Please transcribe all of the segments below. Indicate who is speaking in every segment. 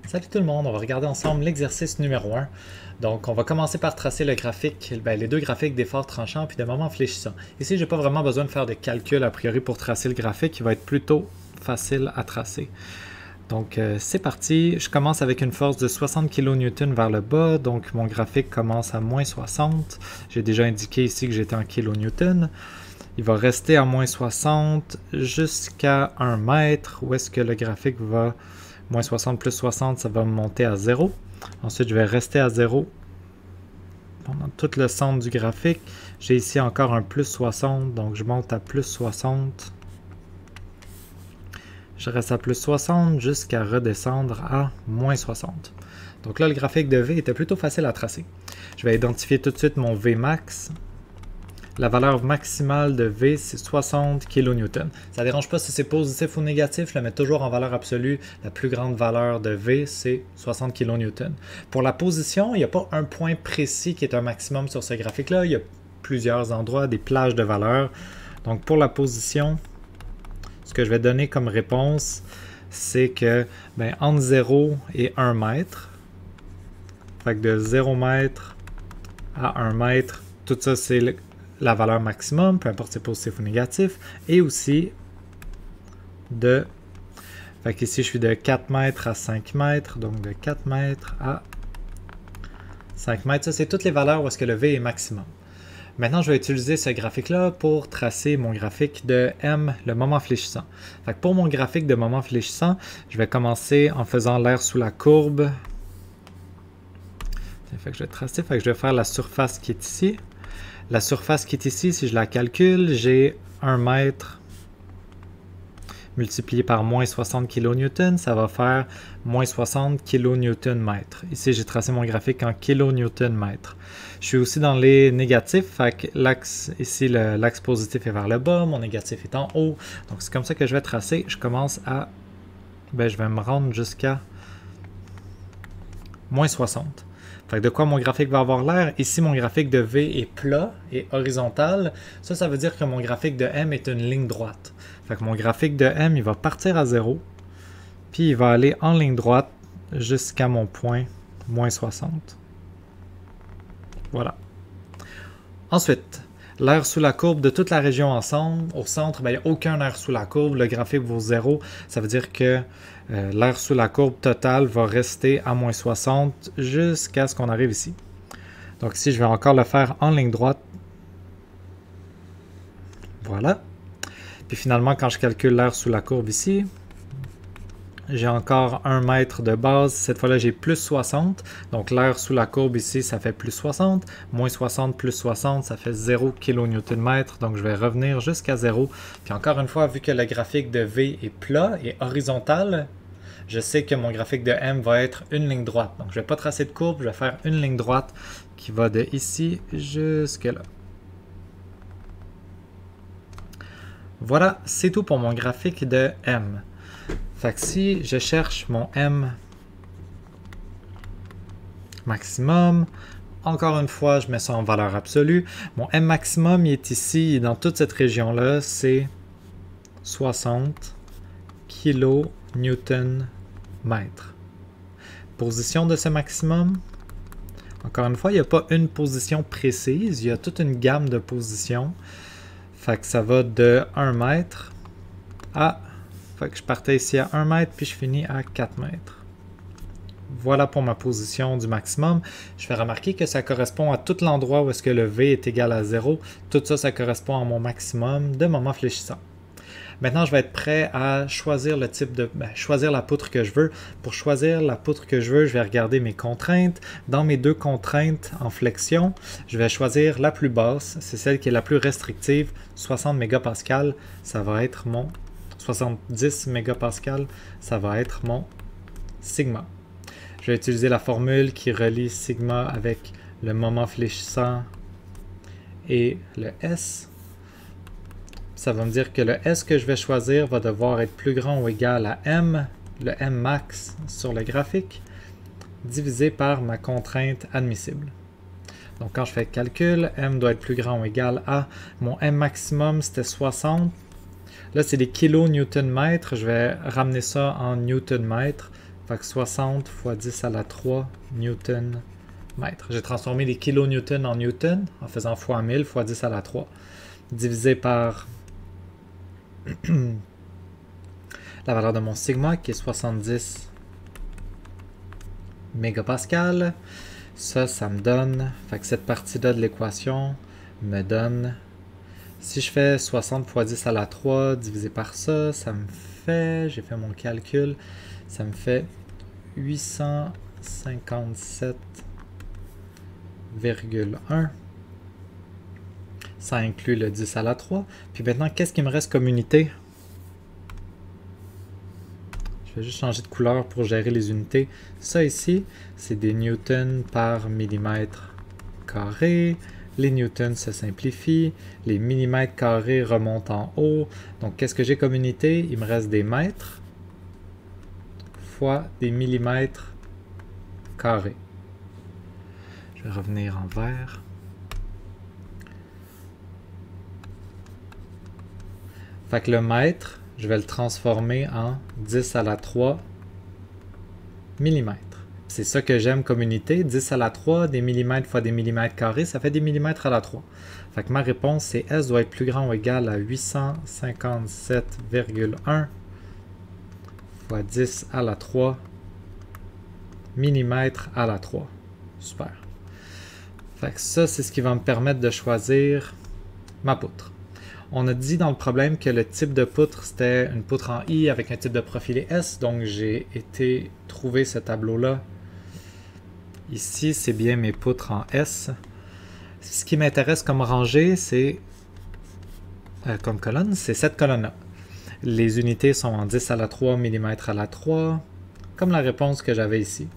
Speaker 1: Salut tout le monde, on va regarder ensemble l'exercice numéro 1. Donc on va commencer par tracer le graphique, les deux graphiques d'efforts tranchants puis de moments fléchissants. Ici, j'ai pas vraiment besoin de faire de calcul a priori pour tracer le graphique, il va être plutôt facile à tracer. Donc c'est parti, je commence avec une force de 60 kN vers le bas, donc mon graphique commence à moins 60. J'ai déjà indiqué ici que j'étais en kN. Il va rester à moins 60 jusqu'à 1 mètre, où est-ce que le graphique va... Moins 60 plus 60, ça va me monter à 0. Ensuite, je vais rester à 0 pendant tout le centre du graphique. J'ai ici encore un plus 60, donc je monte à plus 60. Je reste à plus 60 jusqu'à redescendre à moins 60. Donc là, le graphique de V était plutôt facile à tracer. Je vais identifier tout de suite mon Vmax. La valeur maximale de V, c'est 60 kN. Ça ne dérange pas si c'est positif ou négatif, je le mets toujours en valeur absolue. La plus grande valeur de V, c'est 60 kN. Pour la position, il n'y a pas un point précis qui est un maximum sur ce graphique-là. Il y a plusieurs endroits, des plages de valeurs. Donc pour la position, ce que je vais donner comme réponse, c'est que entre 0 et 1 mètre, fait que de 0 mètre à 1 mètre, tout ça c'est la valeur maximum, peu importe si c'est positif ou négatif, et aussi de... Fait qu'ici, je suis de 4 mètres à 5 mètres, donc de 4 mètres à 5 mètres. Ça, c'est toutes les valeurs où est-ce que le V est maximum. Maintenant, je vais utiliser ce graphique-là pour tracer mon graphique de M, le moment fléchissant. Fait que pour mon graphique de moment fléchissant, je vais commencer en faisant l'air sous la courbe. Fait que je vais tracer, fait que je vais faire la surface qui est ici. La surface qui est ici, si je la calcule, j'ai 1 mètre multiplié par moins 60 kN, ça va faire moins 60 kN/m. Ici, j'ai tracé mon graphique en kN/m. Je suis aussi dans les négatifs, fait que l'axe, ici, l'axe positif est vers le bas, mon négatif est en haut. Donc, c'est comme ça que je vais tracer. Je commence à... je vais me rendre jusqu'à moins 60. Fait que de quoi mon graphique va avoir l'air? Ici, mon graphique de V est plat et horizontal. Ça veut dire que mon graphique de M est une ligne droite. Fait que mon graphique de M, il va partir à 0, puis il va aller en ligne droite jusqu'à mon point, moins 60. Voilà. Ensuite, l'air sous la courbe de toute la région ensemble. Au centre, il n'y a aucun air sous la courbe. Le graphique vaut 0. Ça veut dire que l'air sous la courbe totale va rester à moins 60 jusqu'à ce qu'on arrive ici. Donc ici, je vais encore le faire en ligne droite. Voilà. Puis finalement, quand je calcule l'air sous la courbe ici, j'ai encore 1 mètre de base. Cette fois-là, j'ai plus 60. Donc l'air sous la courbe ici, ça fait plus 60. Moins 60 plus 60, ça fait 0 kN/m. Donc je vais revenir jusqu'à 0. Puis encore une fois, vu que le graphique de V est plat et horizontal, je sais que mon graphique de M va être une ligne droite. Donc je ne vais pas tracer de courbe, je vais faire une ligne droite qui va de ici jusque là. Voilà, c'est tout pour mon graphique de M. Fait que si je cherche mon M maximum, encore une fois, je mets ça en valeur absolue. Mon M maximum, il est ici, dans toute cette région-là, c'est 60 kN/m. Position de ce maximum, encore une fois, il n'y a pas une position précise, il y a toute une gamme de positions. Fait que ça va de 1 mètre à... Fait que je partais ici à 1 mètre, puis je finis à 4 mètres. Voilà pour ma position du maximum. Je fais remarquer que ça correspond à tout l'endroit où est-ce que le V est égal à 0. Tout ça, ça correspond à mon maximum de moment fléchissant. Maintenant, je vais être prêt à choisir le type de... choisir la poutre que je veux. Pour choisir la poutre que je veux, je vais regarder mes contraintes. Dans mes deux contraintes en flexion, je vais choisir la plus basse. C'est celle qui est la plus restrictive, 60 mégapascal. Ça va être mon 70 mégapascal. Ça va être mon sigma. Je vais utiliser la formule qui relie sigma avec le moment fléchissant et le S. Ça va me dire que le S que je vais choisir va devoir être plus grand ou égal à M, le M max sur le graphique, divisé par ma contrainte admissible. Donc quand je fais le calcul, M doit être plus grand ou égal à, mon M maximum c'était 60. Là c'est des kN/m, je vais ramener ça en Nm. Fait que 60 fois 10 à la 3 newton mètre. J'ai transformé les kilonewtons en newton en faisant fois 1000 fois 10 à la 3 divisé par la valeur de mon sigma qui est 70 mégapascal. Ça me donne, fait que cette partie-là de l'équation me donne, si je fais 60 fois 10 à la 3 divisé par ça, ça me fait, j'ai fait mon calcul, ça me fait 857,1. Ça inclut le 10 à la 3. Puis maintenant, qu'est-ce qui me reste comme unité? Je vais juste changer de couleur pour gérer les unités. Ça ici, c'est des newtons par millimètre carré. Les newtons se simplifient. Les millimètres carrés remontent en haut. Donc, qu'est-ce que j'ai comme unité? Il me reste des mètres fois des millimètres carrés. Je vais revenir en vert. Fait que le mètre, je vais le transformer en 10 à la 3 mm. C'est ça que j'aime comme unité. 10 à la 3, des millimètres fois des millimètres carrés, ça fait des millimètres à la 3. Fait que ma réponse, c'est S doit être plus grand ou égal à 857,1 fois 10 à la 3 mm à la 3. Super. Fait que ça, c'est ce qui va me permettre de choisir ma poutre. On a dit dans le problème que le type de poutre, c'était une poutre en I avec un type de profilé S. Donc, j'ai été trouver ce tableau-là. Ici, c'est bien mes poutres en S. Ce qui m'intéresse comme rangée, c'est comme colonne, c'est cette colonne-là. Les unités sont en 10 à la 3 mm à la 3, comme la réponse que j'avais ici.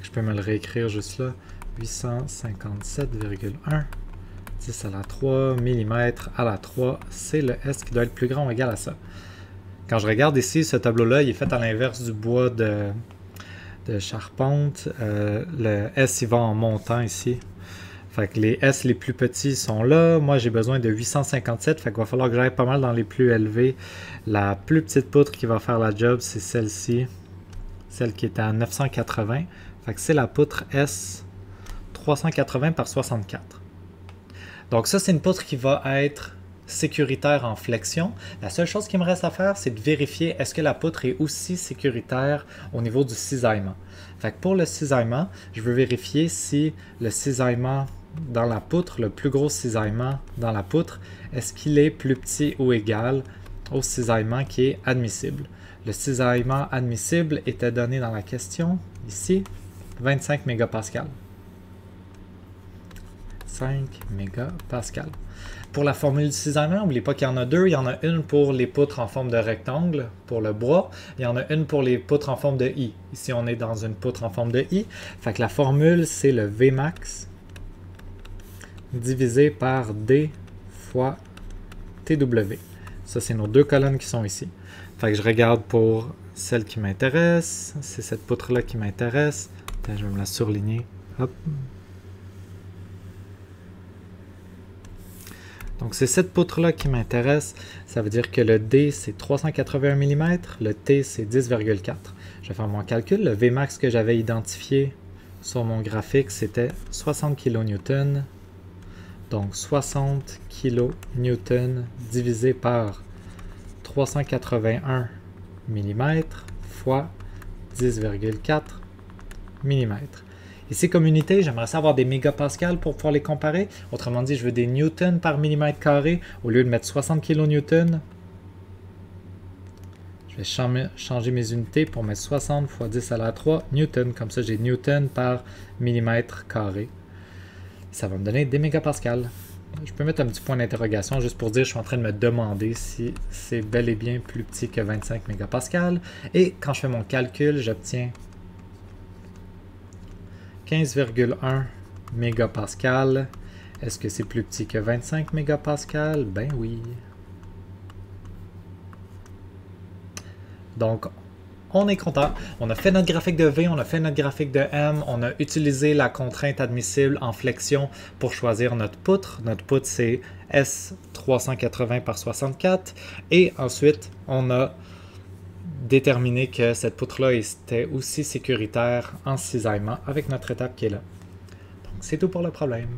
Speaker 1: Je peux me le réécrire juste là. 857,1. 10 à la 3 mm à la 3, c'est le S qui doit être plus grand ou égal à ça. Quand je regarde ici, ce tableau-là, il est fait à l'inverse du bois de charpente. Le S, il va en montant ici. Fait que les S les plus petits sont là. Moi, j'ai besoin de 857, fait qu'il va falloir que j'aille pas mal dans les plus élevés. La plus petite poutre qui va faire la job, c'est celle-ci. Celle qui est à 980. Fait que c'est la poutre S 380 par 64. Donc ça, c'est une poutre qui va être sécuritaire en flexion. La seule chose qui me reste à faire, c'est de vérifier est-ce que la poutre est aussi sécuritaire au niveau du cisaillement. Fait que pour le cisaillement, je veux vérifier si le cisaillement dans la poutre, le plus gros cisaillement dans la poutre, est-ce qu'il est plus petit ou égal au cisaillement qui est admissible. Le cisaillement admissible était donné dans la question, ici, 25 mégapascales. 5 mégapascales. Pour la formule du cisaillement, n'oubliez pas qu'il y en a deux. Il y en a une pour les poutres en forme de rectangle, pour le bois. Il y en a une pour les poutres en forme de I. Ici, on est dans une poutre en forme de I. Fait que la formule, c'est le Vmax divisé par D fois TW. Ça, c'est nos deux colonnes qui sont ici. Fait que je regarde pour celle qui m'intéresse. C'est cette poutre-là qui m'intéresse. Je vais me la surligner. Hop. Donc, c'est cette poutre-là qui m'intéresse. Ça veut dire que le D, c'est 381 mm. Le T, c'est 10,4. Je vais faire mon calcul. Le Vmax que j'avais identifié sur mon graphique, c'était 60 kN. Donc, 60 kN divisé par 381 mm fois 10,4 mm. Ici, comme unité, j'aimerais savoir des mégapascales pour pouvoir les comparer. Autrement dit, je veux des newtons par millimètre carré au lieu de mettre 60 kN. Je vais changer mes unités pour mettre 60 fois 10 à la 3 newtons. Comme ça, j'ai newtons par millimètre carré. Ça va me donner des mégapascales. Je peux mettre un petit point d'interrogation juste pour dire que je suis en train de me demander si c'est bel et bien plus petit que 25 mégapascales. Et quand je fais mon calcul, j'obtiens 15,1 mégapascal. Est-ce que c'est plus petit que 25 mégapascal? Ben oui. Donc, on est content. On a fait notre graphique de V, on a fait notre graphique de M, on a utilisé la contrainte admissible en flexion pour choisir notre poutre. Notre poutre, c'est S380 par 64. Et ensuite, on a déterminé que cette poutre-là était aussi sécuritaire en cisaillement avec notre étape qui est là. Donc c'est tout pour le problème.